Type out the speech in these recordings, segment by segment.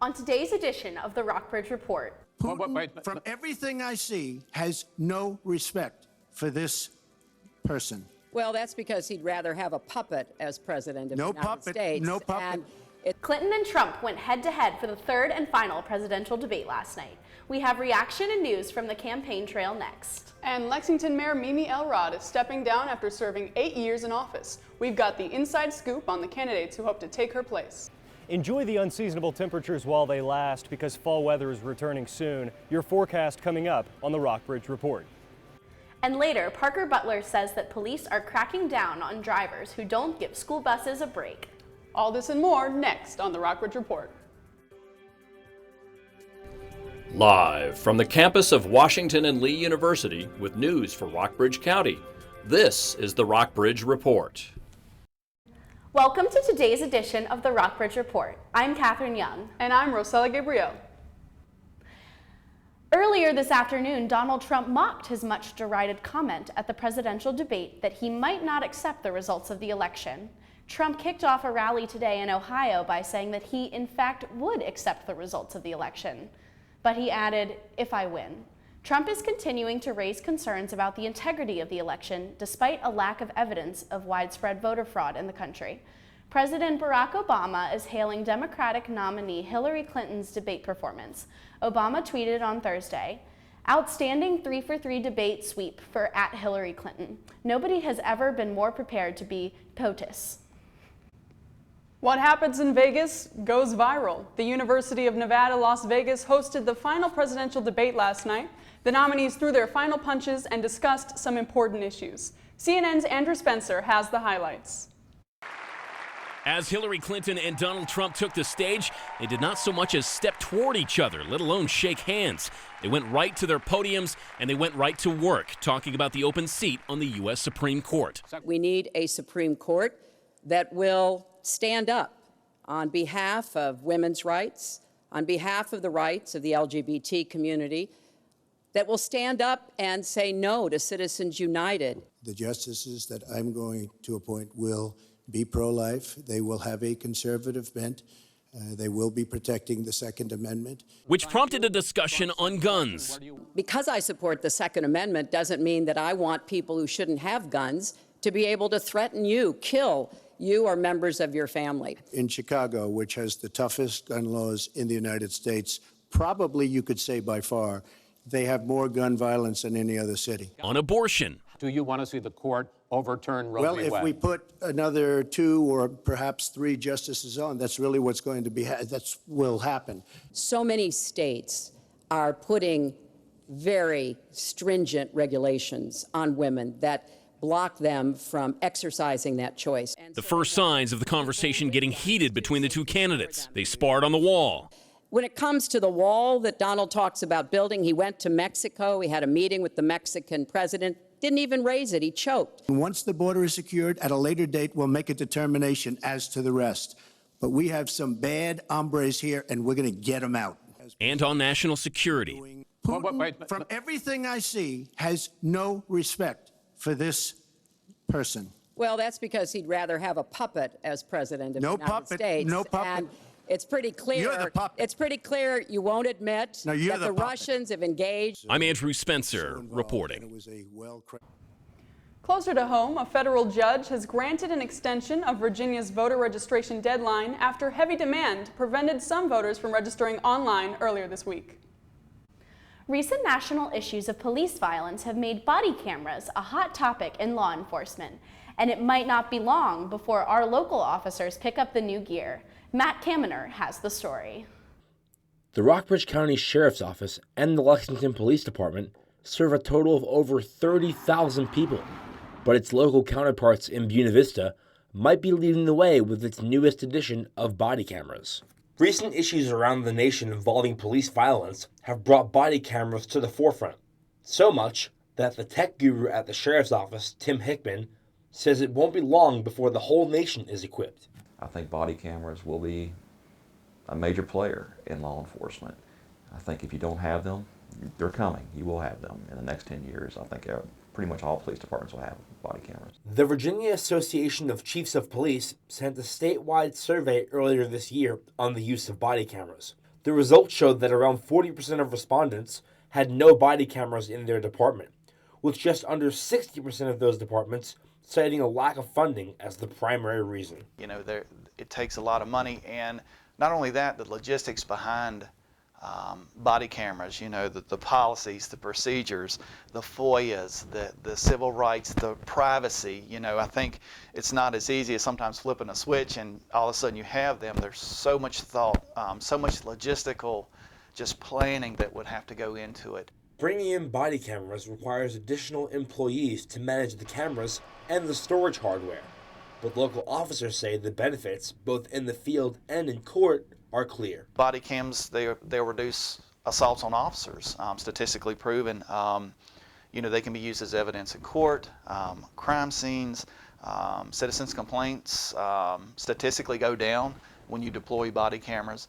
On today's edition of the Rockbridge Report. Putin, from everything I see, has no respect for this person. Well, that's because he'd rather have a puppet as president of the United States. No puppet. Clinton and Trump went head-to-head for the third and final presidential debate last night. We have reaction and news from the campaign trail next. And Lexington Mayor Mimi Elrod is stepping down after serving 8 years in office. We've got the inside scoop on the candidates who hope to take her place. Enjoy the unseasonable temperatures while they last, because fall weather is returning soon. Your forecast coming up on the Rockbridge Report. And later, Parker Butler says that police are cracking down on drivers who don't give school buses a break. All this and more next on the Rockbridge Report. Live from the campus of Washington and Lee University with news for Rockbridge County, this is the Rockbridge Report. Welcome to today's edition of the Rockbridge Report. I'm Catherine Young. And I'm Rosella Gabriel. Earlier this afternoon, Donald Trump mocked his much derided comment at the presidential debate that he might not accept the results of the election. Trump kicked off a rally today in Ohio by saying that he, in fact, would accept the results of the election. But he added, "if I win." Trump is continuing to raise concerns about the integrity of the election, despite a lack of evidence of widespread voter fraud in the country. President Barack Obama is hailing Democratic nominee Hillary Clinton's debate performance. Obama tweeted on Thursday, "Outstanding 3-for-3 debate sweep for @Hillary Clinton. Nobody has ever been more prepared to be POTUS." What happens in Vegas goes viral. The University of Nevada, Las Vegas hosted the final presidential debate last night. The nominees threw their final punches and discussed some important issues. CNN's Andrew Spencer has the highlights. As Hillary Clinton and Donald Trump took the stage, they did not so much as step toward each other, let alone shake hands. They went right to their podiums and they went right to work, talking about the open seat on the U.S. Supreme Court. We need a Supreme Court that will stand up on behalf of women's rights, on behalf of the rights of the LGBT community, that will stand up and say no to Citizens United. The justices that I'm going to appoint will be pro-life. They will have a conservative bent. They will be protecting the Second Amendment. Which prompted a discussion on guns. Because I support the Second Amendment doesn't mean that I want people who shouldn't have guns to be able to threaten you, kill you or members of your family. In Chicago, which has the toughest gun laws in the United States, probably you could say by far, they have more gun violence than any other city. On abortion. Do you want to see the court overturn Roe v. Wade? Well, if we put another 2 or perhaps 3 justices on, that's really what's going to be, will happen. So many states are putting very stringent regulations on women that block them from exercising that choice. The first signs of the conversation getting heated between the two candidates. They sparred on the wall. When it comes to the wall that Donald talks about building, he went to Mexico. He had a meeting with the Mexican president. Didn't even raise it. He choked. Once the border is secured, at a later date, we'll make a determination as to the rest. But we have some bad hombres here, and we're going to get them out. And on national security. Putin, from everything I see, has no respect for this person. Well, that's because he'd rather have a puppet as president of the United States. No puppet. And it's pretty clear. You're the puppet. It's pretty clear you won't admit that the Russians have engaged. I'm Andrew Spencer reporting. Closer to home, a federal judge has granted an extension of Virginia's voter registration deadline after heavy demand prevented some voters from registering online earlier this week. Recent national issues of police violence have made body cameras a hot topic in law enforcement, and it might not be long before our local officers pick up the new gear. Matt Kaminer has the story. The Rockbridge County Sheriff's Office and the Lexington Police Department serve a total of over 30,000 people, but its local counterparts in Buena Vista might be leading the way with its newest edition of body cameras. Recent issues around the nation involving police violence have brought body cameras to the forefront, so much that the tech guru at the Sheriff's Office, Tim Hickman, says it won't be long before the whole nation is equipped. I think body cameras will be a major player in law enforcement. I think if you don't have them, they're coming. You will have them in the next 10 years. I think pretty much all police departments will have body cameras. The Virginia Association of Chiefs of Police sent a statewide survey earlier this year on the use of body cameras. The results showed that around 40% of respondents had no body cameras in their department, with just under 60% of those departments citing a lack of funding as the primary reason. You know, it takes a lot of money, and not only that, the logistics behind body cameras, you know, the policies, the procedures, the FOIAs, the civil rights, the privacy. You know, I think it's not as easy as sometimes flipping a switch and all of a sudden you have them. There's so much thought, so much logistical just planning that would have to go into it. Bringing in body cameras requires additional employees to manage the cameras and the storage hardware, but local officers say the benefits, both in the field and in court, are clear. Body cams, they'll reduce assaults on officers, statistically proven. You know, they can be used as evidence in court, crime scenes, citizens' complaints statistically go down when you deploy body cameras.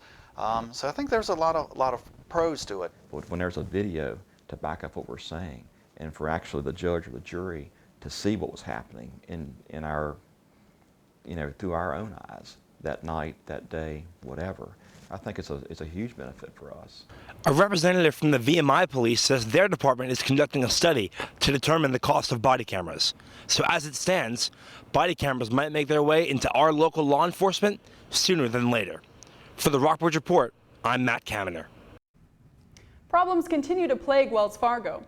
So I think there's a lot of pros to it. When there's a video to back up what we're saying, and for actually the judge or the jury to see what was happening in our, you know, through our own eyes, that night, that day, whatever, I think it's a huge benefit for us. A representative from the VMI police says their department is conducting a study to determine the cost of body cameras. So as it stands, body cameras might make their way into our local law enforcement sooner than later. For the Rockbridge Report, I'm Matt Kaminer. Problems continue to plague Wells Fargo.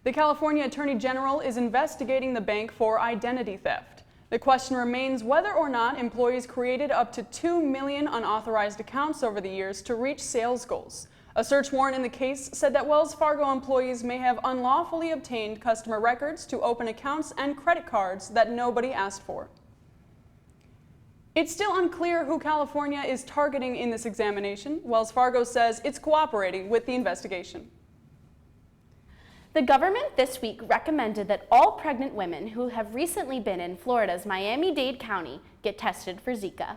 The California Attorney General is investigating the bank for identity theft. The question remains whether or not employees created up to 2 million unauthorized accounts over the years to reach sales goals. A search warrant in the case said that Wells Fargo employees may have unlawfully obtained customer records to open accounts and credit cards that nobody asked for. It's still unclear who California is targeting in this examination. Wells Fargo says it's cooperating with the investigation. The government this week recommended that all pregnant women who have recently been in Florida's Miami-Dade County get tested for Zika.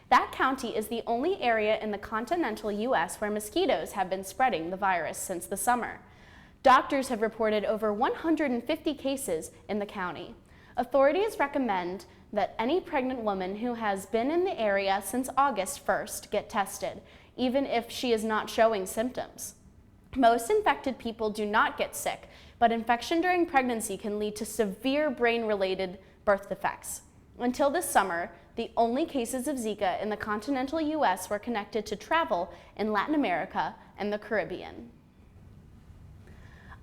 That county is the only area in the continental U.S. where mosquitoes have been spreading the virus since the summer. Doctors have reported over 150 cases in the county. Authorities recommend that any pregnant woman who has been in the area since August 1st get tested, even if she is not showing symptoms. Most infected people do not get sick, but infection during pregnancy can lead to severe brain-related birth defects. Until this summer, the only cases of Zika in the continental U.S. were connected to travel in Latin America and the Caribbean.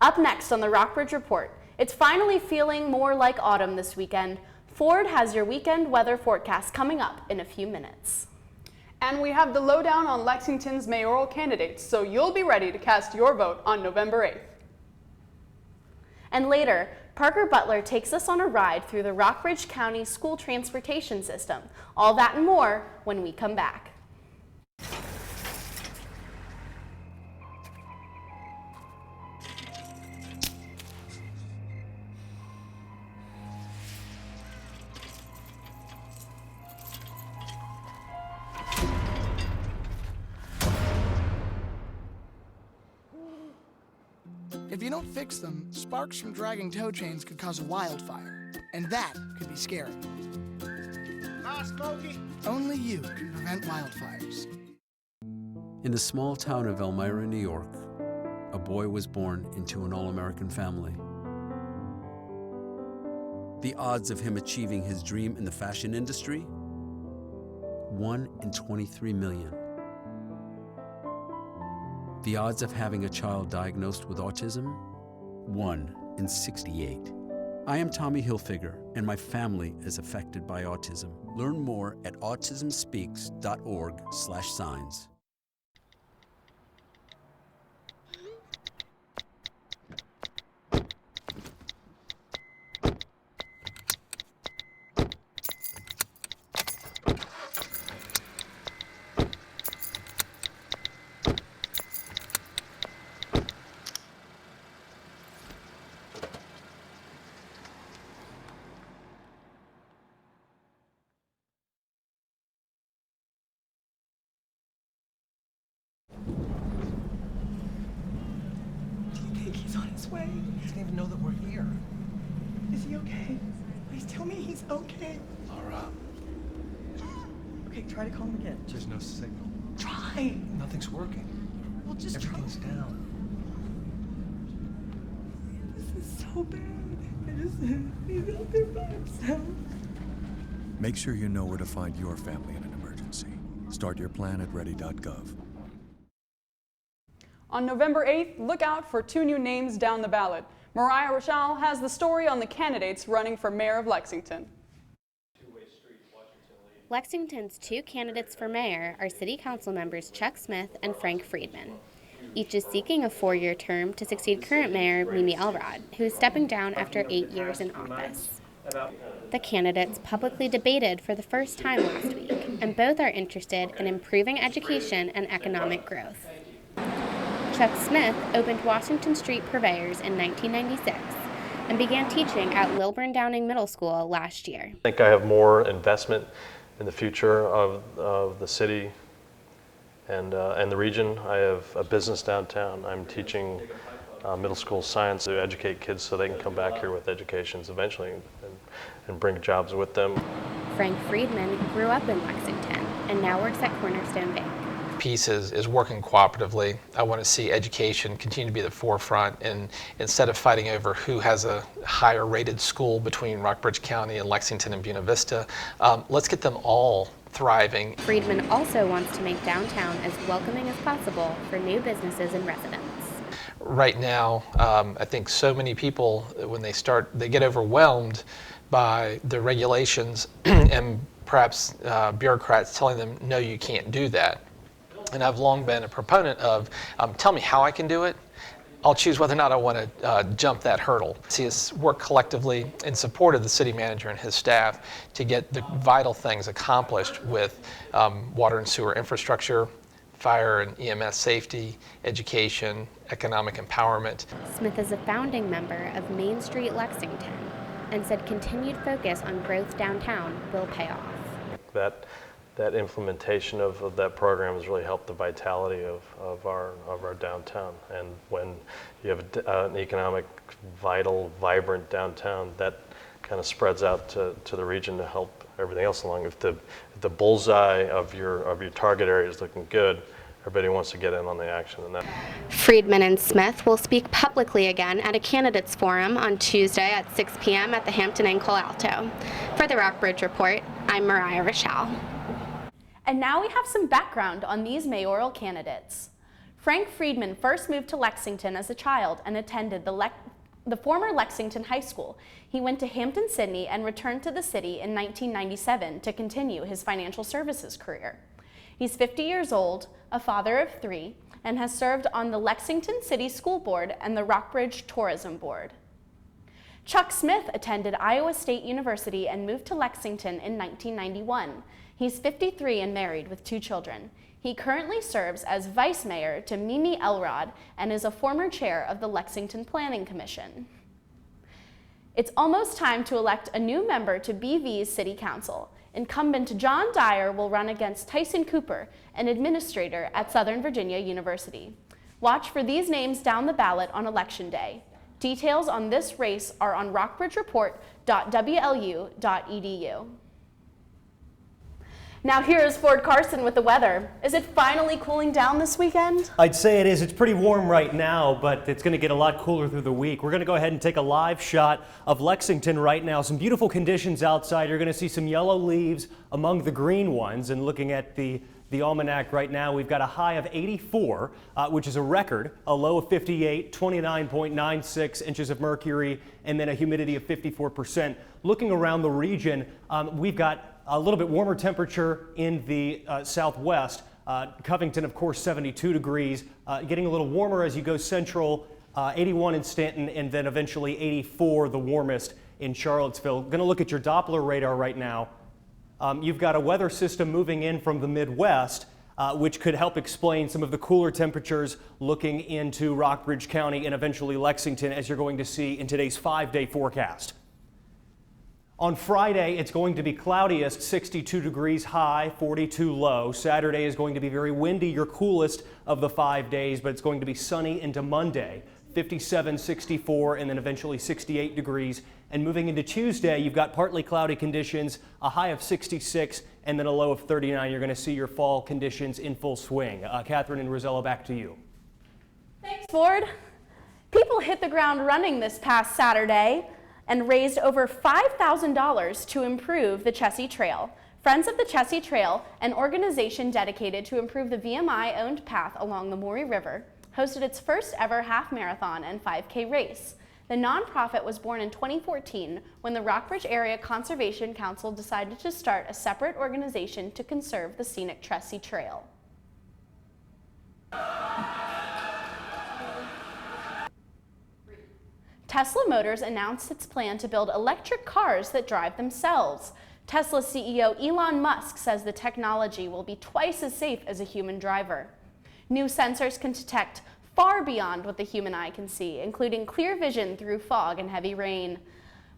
Up next on the Rockbridge Report, it's finally feeling more like autumn this weekend. Ford has your weekend weather forecast coming up in a few minutes. And we have the lowdown on Lexington's mayoral candidates, so you'll be ready to cast your vote on November 8th. And later, Parker Butler takes us on a ride through the Rockbridge County school transportation system. All that and more when we come back. If you don't fix them, sparks from dragging tow chains could cause a wildfire, and that could be scary. Hi, Smokey. Only you can prevent wildfires. In the small town of Elmira, New York, a boy was born into an all-American family. The odds of him achieving his dream in the fashion industry? 1 in 23 million. The odds of having a child diagnosed with autism? 1 in 68. I am Tommy Hilfiger, and my family is affected by autism. Learn more at autismspeaks.org/signs. He's on his way. He doesn't even know that we're here. Is he okay? Please tell me he's okay. Laura. Okay, try to call him again. There's no signal. Try. Why? Nothing's working. Well, just Everything's down. This is so bad. He's out there by himself. Make sure you know where to find your family in an emergency. Start your plan at ready.gov. On November 8th, look out for 2 new names down the ballot. Mariah Rochelle has the story on the candidates running for mayor of Lexington. Lexington's 2 candidates for mayor are City Council members Chuck Smith and Frank Friedman. Each is seeking a 4-year term to succeed current mayor Mimi Elrod, who is stepping down after 8 years in office. The candidates publicly debated for the first time last week, and both are interested in improving education and economic growth. Chuck Smith opened Washington Street Purveyors in 1996 and began teaching at Lilburn Downing Middle School last year. I think I have more investment in the future of the city and the region. I have a business downtown. I'm teaching middle school science to educate kids so they can come back here with educations eventually and bring jobs with them. Frank Friedman grew up in Lexington and now works at Cornerstone Bank. Piece is working cooperatively. I want to see education continue to be the forefront, and instead of fighting over who has a higher rated school between Rockbridge County and Lexington and Buena Vista, let's get them all thriving. Friedman also wants to make downtown as welcoming as possible for new businesses and residents. Right now, I think so many people, when they get overwhelmed by the regulations and perhaps bureaucrats telling them, no, you can't do that. And I've long been a proponent of, tell me how I can do it. I'll choose whether or not I want to jump that hurdle. See us work collectively in support of the city manager and his staff to get the vital things accomplished with water and sewer infrastructure, fire and EMS safety, education, economic empowerment. Smith is a founding member of Main Street Lexington and said continued focus on growth downtown will pay off. That implementation of that program has really helped the vitality of our downtown. And when you have an economic, vital, vibrant downtown, that kind of spreads out to the region to help everything else along. If the bullseye of your target area is looking good, everybody wants to get in on the action. And that. Friedman and Smith will speak publicly again at a candidates forum on Tuesday at 6 p.m. at the Hampton Inn Cole Alto. For the Rockbridge Report, I'm Mariah Rochelle. And now we have some background on these mayoral candidates. Frank Friedman first moved to Lexington as a child and attended the former Lexington High School. He went to Hampton-Sydney and returned to the city in 1997 to continue his financial services career. He's 50 years old, a father of 3, and has served on the Lexington City School Board and the Rockbridge Tourism Board. Chuck Smith attended Iowa State University and moved to Lexington in 1991. He's 53 and married with 2 children. He currently serves as vice mayor to Mimi Elrod and is a former chair of the Lexington Planning Commission. It's almost time to elect a new member to BV's City Council. Incumbent John Dyer will run against Tyson Cooper, an administrator at Southern Virginia University. Watch for these names down the ballot on Election Day. Details on this race are on rockbridgereport.wlu.edu. Now here's Ford Carson with the weather. Is it finally cooling down this weekend? I'd say it is. It's pretty warm right now, but it's going to get a lot cooler through the week. We're going to go ahead and take a live shot of Lexington right now. Some beautiful conditions outside. You're going to see some yellow leaves among the green ones. And looking at the almanac right now, we've got a high of 84, which is a record, a low of 58, 29.96 inches of mercury, and then a humidity of 54%. Looking around the region, we've got a little bit warmer temperature in the southwest. Covington, of course, 72 degrees. Getting a little warmer as you go central, 81 in Stanton, and then eventually 84, the warmest in Charlottesville. Going to look at your Doppler radar right now. You've got a weather system moving in from the Midwest, which could help explain some of the cooler temperatures looking into Rockbridge County and eventually Lexington, as you're going to see in today's 5-day forecast. On Friday, it's going to be cloudiest, 62 degrees high, 42 low. Saturday is going to be very windy, your coolest of the 5 days, but it's going to be sunny into Monday, 57, 64, and then eventually 68 degrees And moving into Tuesday, you've got partly cloudy conditions, a high of 66, and then a low of 39. You're going to see your fall conditions in full swing. Catherine and Rosella, back to you. Thanks, Ford. People hit the ground running this past Saturday and raised over $5,000 to improve the Chessie Trail. Friends of the Chessie Trail, an organization dedicated to improve the VMI-owned path along the Maury River, hosted its first ever half marathon and 5K race. The nonprofit was born in 2014 when the Rockbridge Area Conservation Council decided to start a separate organization to conserve the scenic Chessie Trail. Tesla Motors announced its plan to build electric cars that drive themselves. Tesla CEO Elon Musk says the technology will be twice as safe as a human driver. New sensors can detect far beyond what the human eye can see, including clear vision through fog and heavy rain.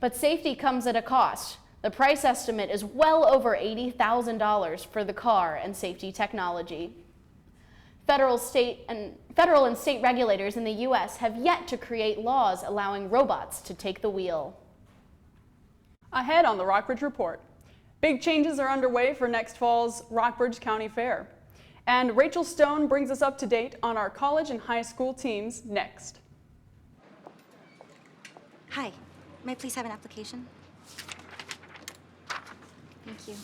But safety comes at a cost. The price estimate is well over $80,000 for the car and safety technology. Federal and state regulators in the U.S. have yet to create laws allowing robots to take the wheel. Ahead on the Rockbridge Report. Big changes are underway for next fall's Rockbridge County Fair. And Rachel Stone brings us up to date on our college and high school teams next. Hi, may I please have an application? Thank you.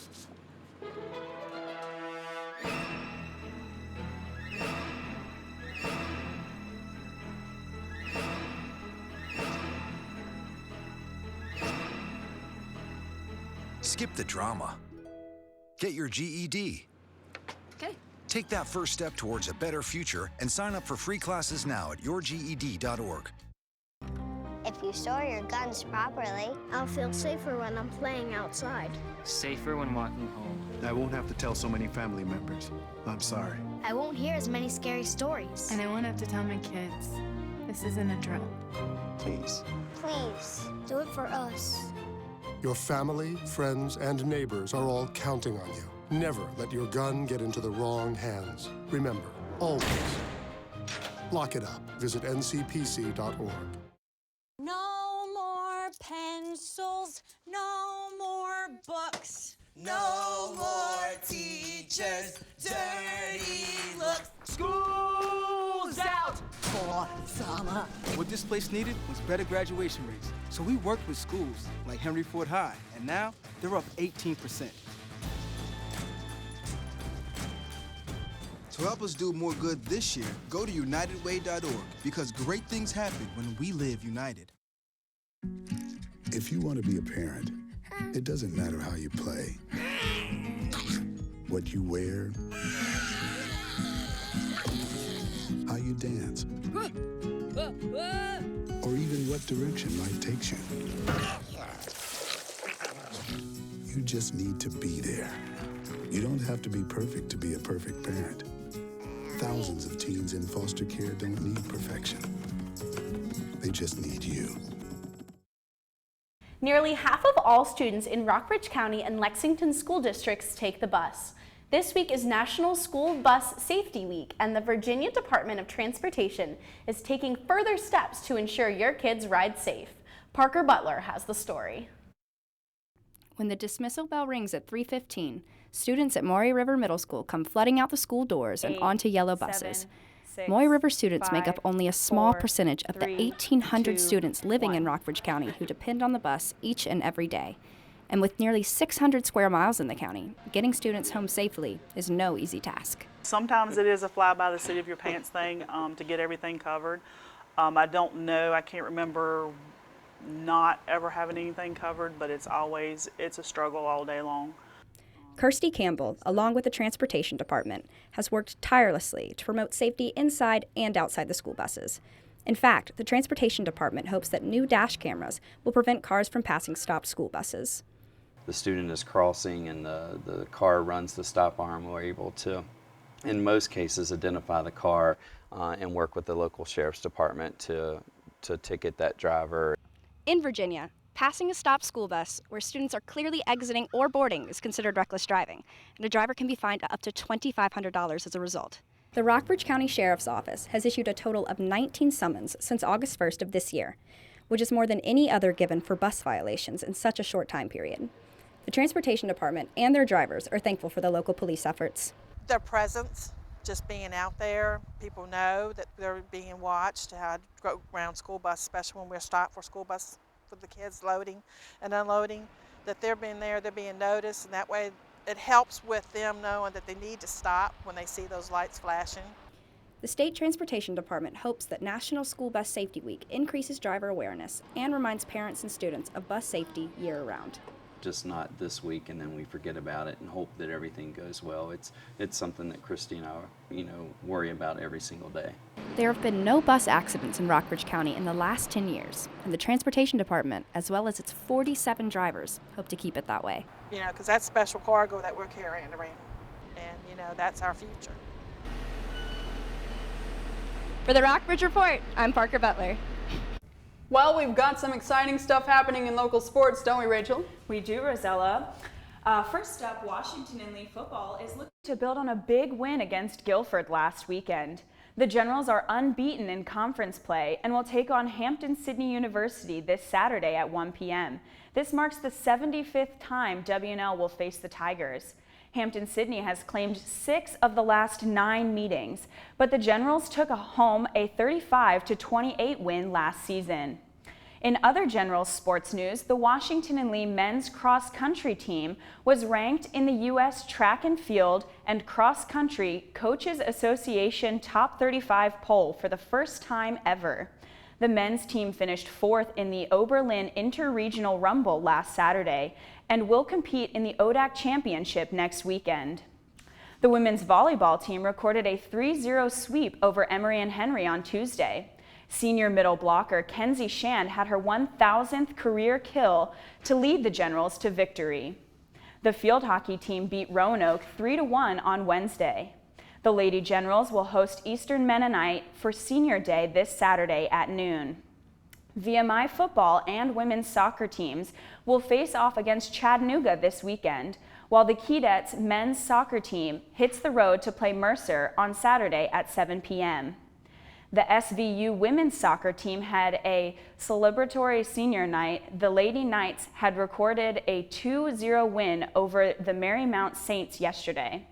Skip the drama. Get your GED. Okay. Take that first step towards a better future and sign up for free classes now at yourged.org. If you store your guns properly, I'll feel safer when I'm playing outside. Safer when walking home. I won't have to tell so many family members. I'm sorry. I won't hear as many scary stories. And I won't have to tell my kids. This isn't a drill. Please. Please. Do it for us. Your family, friends, and neighbors are all counting on you. Never let your gun get into the wrong hands. Remember, always, lock it up. Visit ncpc.org. No more pencils, no more books, no more teachers, dirty looks. School's out for summer. What this place needed was better graduation rates. So we worked with schools like Henry Ford High, and now they're up 18%. To help us do more good this year, go to unitedway.org, because great things happen when we live united. If you want to be a parent, it doesn't matter how you play, what you wear, how you dance, or even what direction life takes you. You just need to be there. You don't have to be perfect to be a perfect parent. Thousands of teens in foster care don't need perfection. They just need you. Nearly half of all students in Rockbridge County and Lexington school districts take the bus. This week is National School Bus Safety Week, and the Virginia Department of Transportation is taking further steps to ensure your kids ride safe. Parker Butler has the story. When the dismissal bell rings at 3:15, students at Maury River Middle School come flooding out the school doors and onto yellow buses. 6, Maury River students 5, make up only a small 4, percentage of the 3, 1,800 2, students living 1. in Rockbridge County who depend on the bus each and every day. And with nearly 600 square miles in the county, getting students home safely is no easy task. Sometimes it is a fly by the seat of your pants thing to get everything covered. I don't know, I can't remember not ever having anything covered, but it's a struggle all day long. Kirsty Campbell, along with the Transportation Department, has worked tirelessly to promote safety inside and outside the school buses. In fact, the Transportation Department hopes that new dash cameras will prevent cars from passing stopped school buses. The student is crossing and the car runs the stop arm, we're able to, in most cases, identify the car and work with the local sheriff's department to ticket that driver. In Virginia, passing a stopped school bus where students are clearly exiting or boarding is considered reckless driving, and a driver can be fined up to $2,500 as a result. The Rockbridge County Sheriff's Office has issued a total of 19 summons since August 1st of this year. which is more than any other given for bus violations in such a short time period. The Transportation Department and their drivers are thankful for the local police efforts. Their presence, just being out there, people know that they're being watched, how to go around school bus, especially when we're stopped for school bus for the kids loading and unloading, that they're being there, they're being noticed, and that way it helps with them knowing that they need to stop when they see those lights flashing. The State Transportation Department hopes that National School Bus Safety Week increases driver awareness and reminds parents and students of bus safety year-round. Just not this week and then we forget about it and hope that everything goes well. It's something that Christy and I, worry about every single day. There have been no bus accidents in Rockbridge County in the last 10 years, and the Transportation Department, as well as its 47 drivers, hope to keep it that way. Because that's special cargo that we're carrying around, and that's our future. For the Rockbridge Report, I'm Parker Butler. Well, we've got some exciting stuff happening in local sports, don't we, Rachel? We do, Rosella. First up, Washington and Lee football is looking to build on a big win against Guilford last weekend. The Generals are unbeaten in conference play and will take on Hampton-Sydney University this Saturday at 1 p.m. This marks the 75th time W&L will face the Tigers. Hampton-Sydney has claimed 6 of the last 9 meetings, but the Generals took home a 35-28 win last season. In other Generals sports news, the Washington and Lee men's cross-country team was ranked in the U.S. Track and Field and Cross Country Coaches Association Top 35 poll for the first time ever. The men's team finished 4th in the Oberlin Interregional Rumble last Saturday and will compete in the ODAC Championship next weekend. The women's volleyball team recorded a 3-0 sweep over Emory and Henry on Tuesday. Senior middle blocker Kenzie Shand had her 1,000th career kill to lead the Generals to victory. The field hockey team beat Roanoke 3-1 on Wednesday. The Lady Generals will host Eastern Mennonite for Senior Day this Saturday at noon. VMI football and women's soccer teams will face off against Chattanooga this weekend, while the Keydets men's soccer team hits the road to play Mercer on Saturday at 7 p.m. The SVU women's soccer team had a celebratory senior night. The Lady Knights had recorded a 2-0 win over the Marymount Saints yesterday.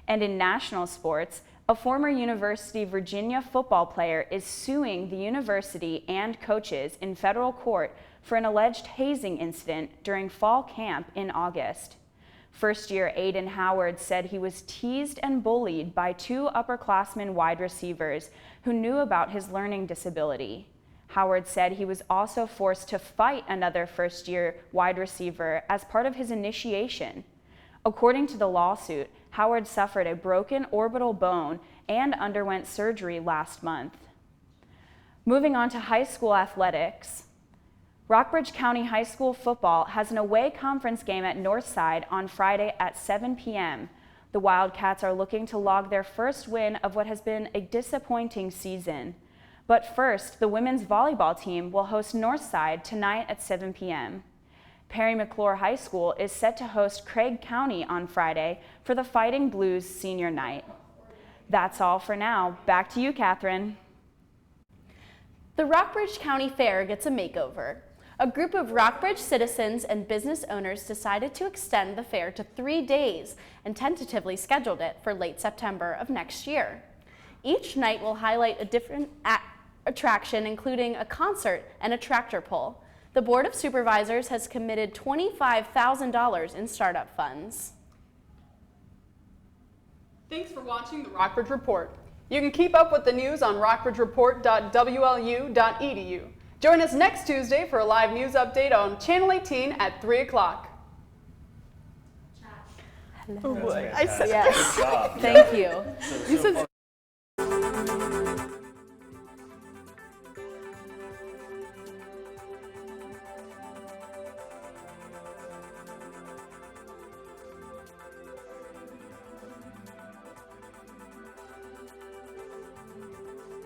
And in national sports, a former University of Virginia football player is suing the university and coaches in federal court for an alleged hazing incident during fall camp in August. First-year Aiden Howard said he was teased and bullied by 2 upperclassmen wide receivers who knew about his learning disability. Howard said he was also forced to fight another first-year wide receiver as part of his initiation. According to the lawsuit, Howard suffered a broken orbital bone and underwent surgery last month. Moving on to high school athletics, Rockbridge County High School football has an away conference game at Northside on Friday at 7 p.m. The Wildcats are looking to log their first win of what has been a disappointing season. But first, the women's volleyball team will host Northside tonight at 7 p.m. Perry McClure High School is set to host Craig County on Friday for the Fighting Blues senior night. That's all for now. Back to you, Catherine. The Rockbridge County Fair gets a makeover. A group of Rockbridge citizens and business owners decided to extend the fair to 3 days and tentatively scheduled it for late September of next year. Each night will highlight a different attraction, including a concert and a tractor pull. The Board of Supervisors has committed $25,000 in startup funds. Thanks for watching the Rockbridge Report. You can keep up with the news on rockbridgereport.wlu.edu. Join us next Tuesday for a live news update on Channel 18 at 3 o'clock. Oh boy. I said yes. Thank you.